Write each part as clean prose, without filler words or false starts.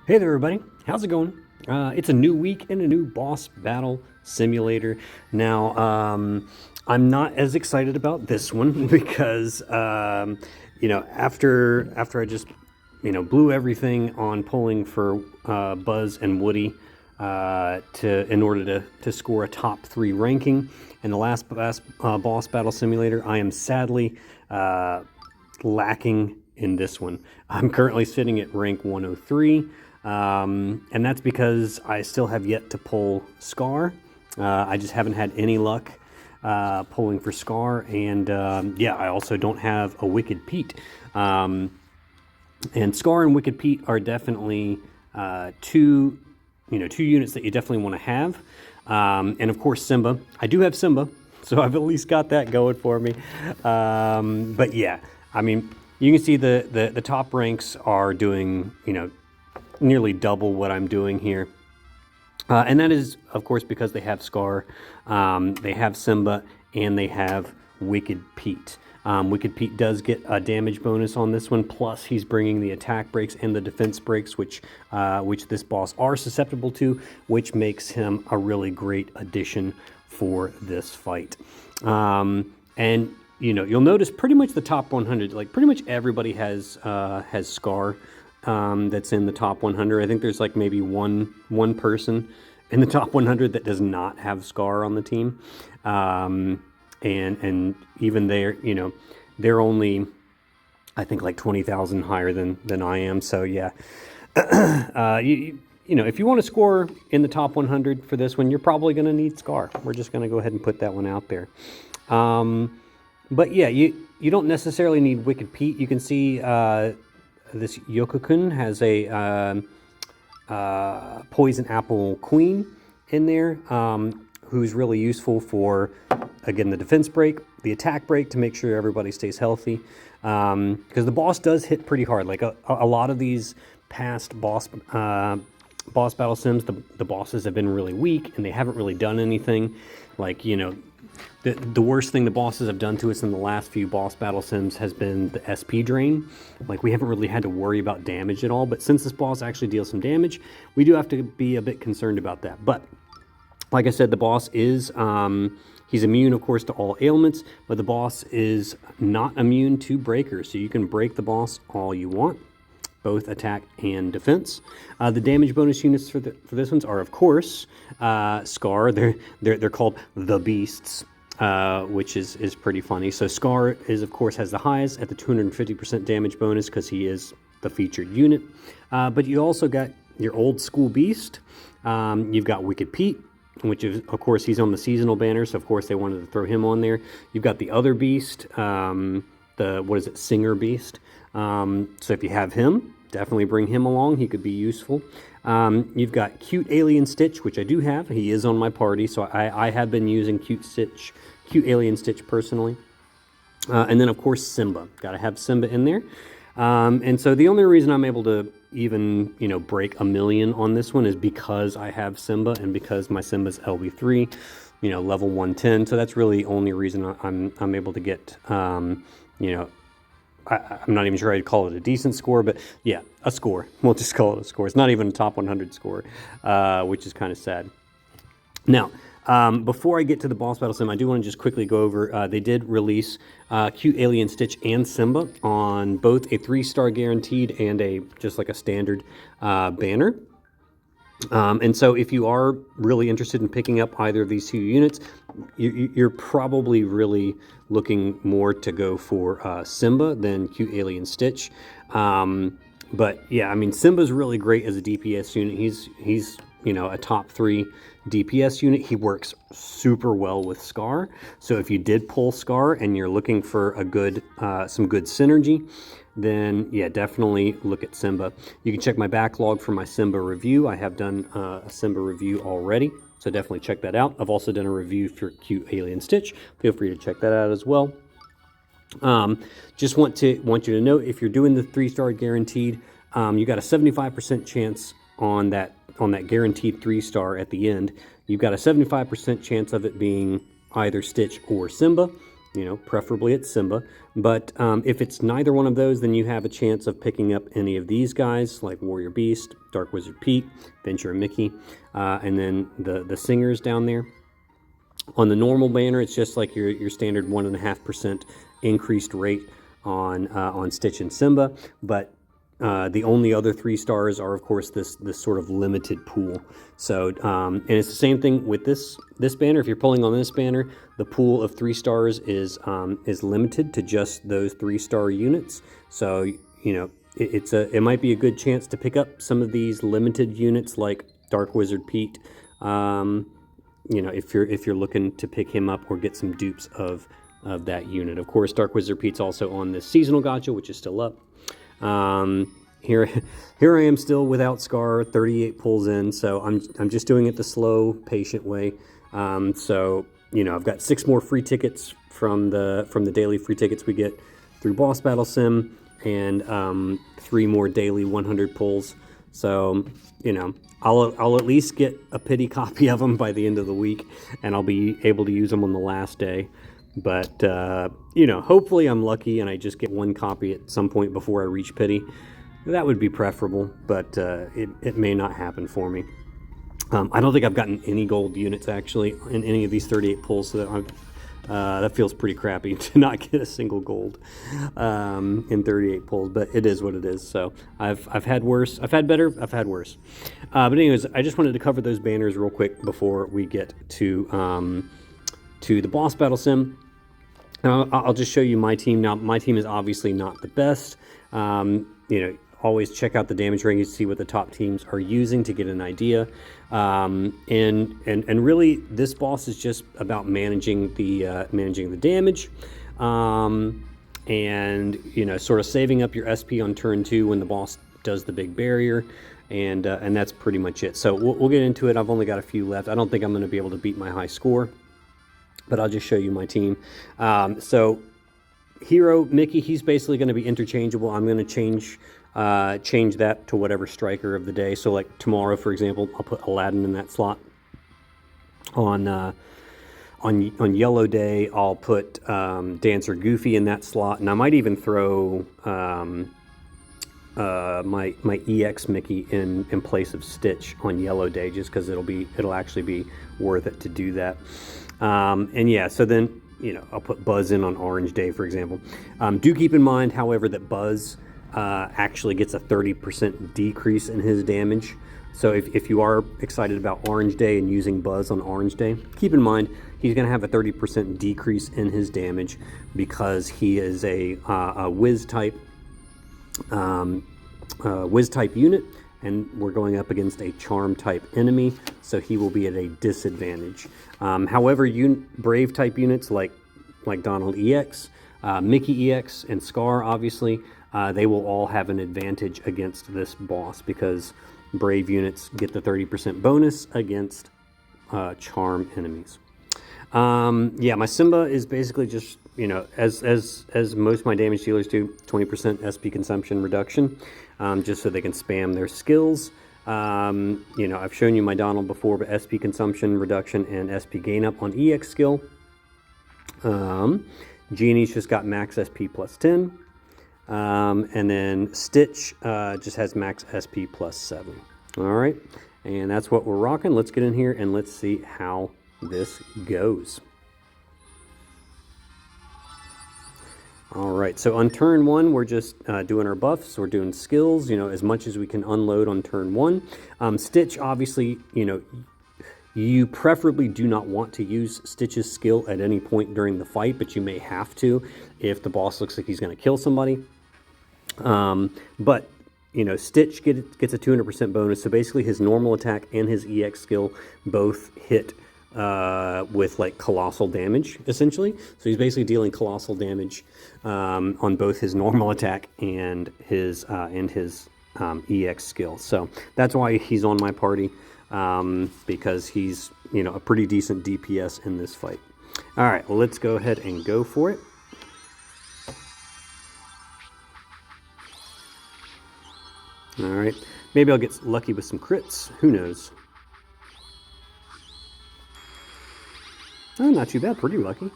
Hey there, everybody. How's it going? It's a new week and a new boss battle simulator. Now, I'm not as excited about this one because, after I just, blew everything on pulling for Buzz and Woody in order to score a top 3 ranking in the last boss battle simulator, I am sadly lacking in this one. I'm currently sitting at rank 103. And that's because I still have yet to pull Scar. I just haven't had any luck pulling for Scar, and I also don't have a Wicked Pete. And Scar and Wicked Pete are definitely two units that you definitely want to have. And of course Simba. I do have Simba, so I've at least got that going for me. But yeah, I mean, you can see the top ranks are doing, nearly double what I'm doing here. And that is, of course, because they have Scar, they have Simba, and they have Wicked Pete. Wicked Pete does get a damage bonus on this one, plus he's bringing the attack breaks and the defense breaks, which this boss are susceptible to, which makes him a really great addition for this fight. And you'll notice pretty much the top 100, like pretty much everybody has Scar. That's in the top 100. I think there's like maybe one person in the top 100 that does not have Scar on the team, and even they're only, I think, like 20,000 higher than I am. So yeah, if you want to score in the top 100 for this one, you're probably going to need Scar. We're just going to go ahead and put that one out there. But yeah, you don't necessarily need Wicked Pete. You can see. This Yokokun has a poison apple queen in there, who's really useful for, again, the defense break, the attack break to make sure everybody stays healthy. Because the boss does hit pretty hard. Like a lot of these past boss battle sims, the bosses have been really weak and they haven't really done anything. Like, the worst thing the bosses have done to us in the last few boss battle sims has been the SP drain. Like, we haven't really had to worry about damage at all, but since this boss actually deals some damage, we do have to be a bit concerned about that. But like I said, the boss is he's immune, of course, to all ailments, but the boss is not immune to breakers, so you can break the boss all you want, both attack and defense. The damage bonus units for this ones are, of course, Scar. They're called the Beasts, which is pretty funny. So Scar of course has the highest at the 250% damage bonus because he is the featured unit. But you also got your old school Beast. You've got Wicked Pete, which is, of course, he's on the seasonal banner, so of course they wanted to throw him on there. You've got the other Beast, Singer Beast. So if you have him, definitely bring him along. He could be useful. You've got Cute Alien Stitch, which I do have. He is on my party, so I have been using Cute Alien Stitch personally. And then, of course, Simba. Got to have Simba in there. And so the only reason I'm able to even, break 1,000,000 on this one is because I have Simba and because my Simba's LB3, level 110. So that's really the only reason I'm able to get, I'm not even sure I'd call it a decent score, but yeah, a score. We'll just call it a score. It's not even a top 100 score, which is kind of sad. Now, before I get to the boss battle sim, I do want to just quickly go over, they did release Cute Alien Stitch and Simba on both a 3-star guaranteed and just like a standard banner. And so if you are really interested in picking up either of these two units, you're probably really looking more to go for Simba than Cute Alien Stitch. But yeah, I mean, Simba's really great as a DPS unit. He's a top 3 DPS unit. He works super well with Scar. So if you did pull Scar and you're looking for some good synergy, then yeah, definitely look at Simba. You can check my backlog for my Simba review. I have done a Simba review already, so definitely check that out. I've also done a review for Cute Alien Stitch. Feel free to check that out as well. Just want you to know, if you're doing the 3-star guaranteed, you got a 75% chance on that guaranteed 3-star at the end. You've got a 75% chance of it being either Stitch or Simba. You know, preferably it's Simba. But if it's neither one of those, then you have a chance of picking up any of these guys, like Warrior Beast, Dark Wizard Pete, Venture and Mickey, and then the singers down there. On the normal banner, it's just like your standard 1.5% increased rate on Stitch and Simba, but the only other 3 stars are, of course, this sort of limited pool. So, and it's the same thing with this banner. If you're pulling on this banner, the pool of 3 stars is limited to just those 3-star units. So, you know, it might be a good chance to pick up some of these limited units like Dark Wizard Pete. You know, if you're looking to pick him up or get some dupes of that unit. Of course, Dark Wizard Pete's also on this seasonal gacha, which is still up. Here I am still without Scar, 38 pulls in, so I'm just doing it the slow, patient way. So you know, I've got 6 more free tickets from the daily free tickets we get through Boss Battle Sim, and 3 more daily 100 pulls. So you know, I'll at least get a pity copy of them by the end of the week, and I'll be able to use them on the last day. But, you know, hopefully I'm lucky and I just get 1 copy at some point before I reach pity. That would be preferable, but it may not happen for me. I don't think I've gotten any gold units, actually, in any of these 38 pulls, so that feels pretty crappy to not get a single gold in 38 pulls, but it is what it is. So I've had worse. I've had better. I've had worse. But anyways, I just wanted to cover those banners real quick before we get to the Boss Battle Sim. I'll just show you my team. Now, my team is obviously not the best. You know, always check out the damage rankings to see what the top teams are using to get an idea. And really, this boss is just about managing the damage, and you know, sort of saving up your SP on turn 2 when the boss does the big barrier. And that's pretty much it. So we'll get into it. I've only got a few left. I don't think I'm going to be able to beat my high score, but I'll just show you my team. So Hero Mickey, he's basically going to be interchangeable. I'm going to change that to whatever striker of the day. So like tomorrow, for example, I'll put Aladdin in that slot. On Yellow Day, I'll put Dancer Goofy in that slot, and I might even throw my EX Mickey in place of Stitch on Yellow Day, just because it'll actually be worth it to do that. And yeah, so then, you know, I'll put Buzz in on Orange Day, for example. Do keep in mind, however, that Buzz actually gets a 30% decrease in his damage. So if you are excited about Orange Day and using Buzz on Orange Day, keep in mind he's going to have a 30% decrease in his damage because he is a Wiz type unit, and we're going up against a Charm type enemy, so he will be at a disadvantage. However, Brave type units like Donald EX, Mickey EX, and Scar, obviously, they will all have an advantage against this boss because Brave units get the 30% bonus against Charm enemies. Yeah, my Simba is basically just, you know, as most of my damage dealers do, 20% SP consumption reduction, just so they can spam their skills. You know, I've shown you my Donald before, but SP consumption reduction and SP gain up on EX skill. Genie's just got max SP plus 10. And then Stitch just has max SP plus 7. All right, and that's what we're rocking. Let's get in here and let's see how this goes. All right, so on turn 1, we're just doing our buffs. We're doing skills, you know, as much as we can unload on turn 1. Stitch, obviously, you know, you preferably do not want to use Stitch's skill at any point during the fight, but you may have to if the boss looks like he's going to kill somebody. But, you know, Stitch gets a 200% bonus, so basically his normal attack and his EX skill both hit with like colossal damage, essentially. So he's basically dealing colossal damage on both his normal attack and his EX skill. So that's why he's on my party, because he's, you know, a pretty decent DPS in this fight. All right, well, let's go ahead and go for it. All right, maybe I'll get lucky with some crits. Who knows? Oh, not too bad. Pretty lucky.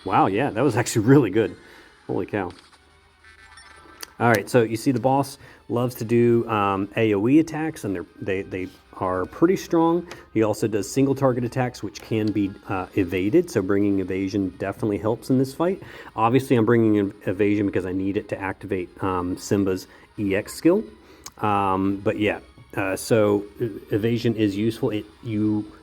Wow, yeah, that was actually really good. Holy cow. All right, so you see the boss loves to do AoE attacks, and they are pretty strong. He also does single target attacks, which can be evaded, so bringing evasion definitely helps in this fight. Obviously, I'm bringing in evasion because I need it to activate Simba's EX skill. But yeah, so evasion is useful.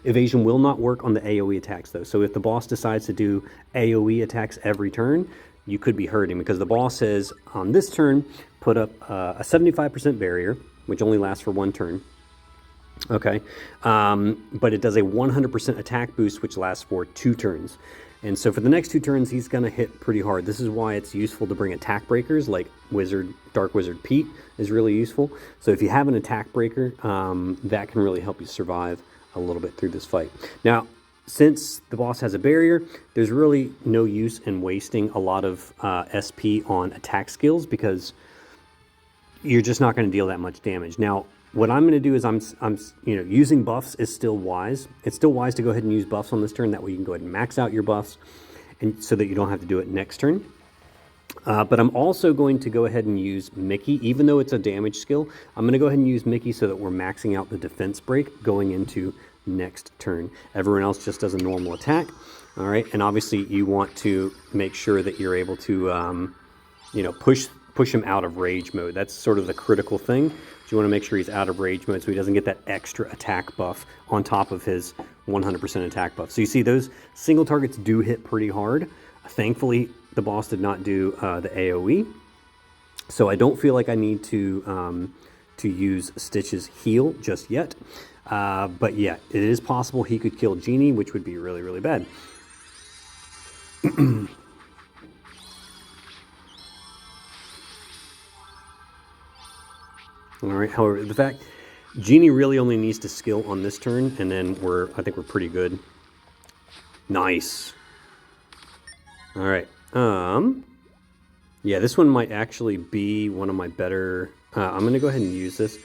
Evasion will not work on the AoE attacks, though. So if the boss decides to do AoE attacks every turn, you could be hurting, because the boss says on this turn, put up a 75% barrier, which only lasts for one turn. Okay, but it does a 100% attack boost, which lasts for 2 turns. And so for the next 2 turns, he's going to hit pretty hard. This is why it's useful to bring attack breakers, like Dark Wizard Pete is really useful. So if you have an attack breaker, that can really help you survive a little bit through this fight. Now, since the boss has a barrier, there's really no use in wasting a lot of SP on attack skills, because you're just not going to deal that much damage. Now, what I'm going to do is I'm using buffs is still wise. It's still wise to go ahead and use buffs on this turn. That way you can go ahead and max out your buffs, and so that you don't have to do it next turn. But I'm also going to go ahead and use Mickey, even though it's a damage skill. I'm going to go ahead and use Mickey so that we're maxing out the defense break going into next turn. Everyone else just does a normal attack. All right, and obviously you want to make sure that you're able to, push him out of rage mode. That's sort of the critical thing. You want to make sure he's out of rage mode so he doesn't get that extra attack buff on top of his 100% attack buff. So you see those single targets do hit pretty hard. Thankfully, the boss did not do the AoE, so I don't feel like I need to use Stitch's heal just yet. But yeah, it is possible he could kill Genie, which would be really, really bad. All right, however, the fact Genie really only needs to skill on this turn, and then I think we're pretty good. Nice. All right. Yeah, this one might actually be one of my better. I'm gonna go ahead and use this.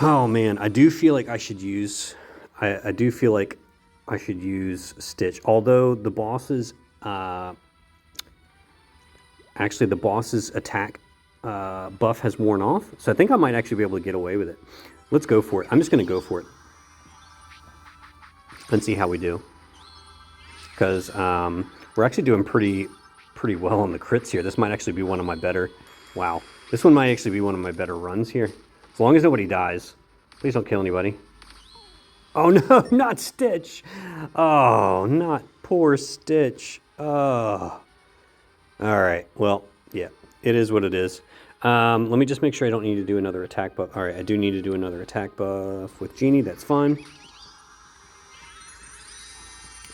Oh man, I do feel like I should use. I do feel like I should use Stitch, although the boss's actually the boss's attack buff has worn off, so I think I might actually be able to get away with it. Let's go for it. I'm just going to go for it and see how we do, because we're actually doing pretty well on the crits here. This might actually be one of my better. Wow, this one might actually be one of my better runs here, as long as nobody dies. Please don't kill anybody. Oh no, not Stitch. Oh, not poor Stitch. Oh. All right, well, yeah, it is what it is. Let me just make sure I don't need to do another attack buff. All right, I do need to do another attack buff with Genie. That's fine.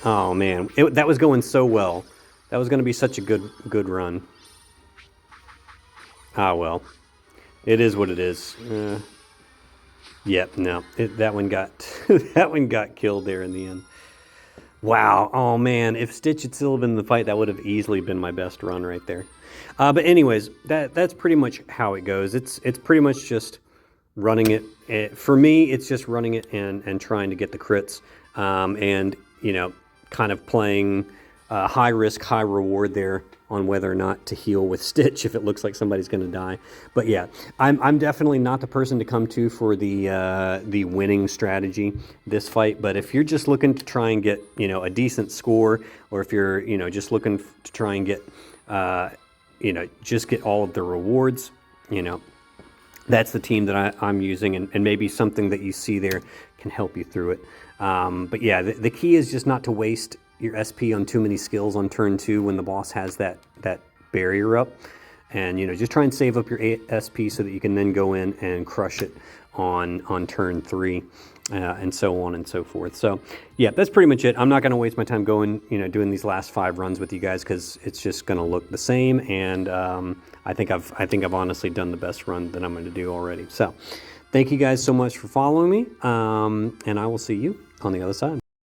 Oh man, that was going so well. That was going to be such a good run. Ah well, it is what it is. Yep, no, that one got that one got killed there in the end. Wow, oh man, if Stitch had still been in the fight, that would have easily been my best run right there. But anyways, that's pretty much how it goes. It's pretty much just running it. For me, it's just running it and trying to get the crits, and kind of playing high risk, high reward there on whether or not to heal with Stitch if it looks like somebody's going to die. But yeah, I'm definitely not the person to come to for the winning strategy this fight. But if you're just looking to try and get a decent score, or if you're just looking to try and get just get all of the rewards, that's the team that I'm using, and maybe something that you see there can help you through it. But yeah, the key is just not to waste your SP on too many skills on turn 2 when the boss has that barrier up, and just try and save up your SP so that you can then go in and crush it on turn 3, and so on and so forth. So yeah, that's pretty much it. I'm not going to waste my time going doing these last 5 runs with you guys, because it's just going to look the same, and I think I've honestly done the best run that I'm going to do already. So thank you guys so much for following me, and I will see you on the other side.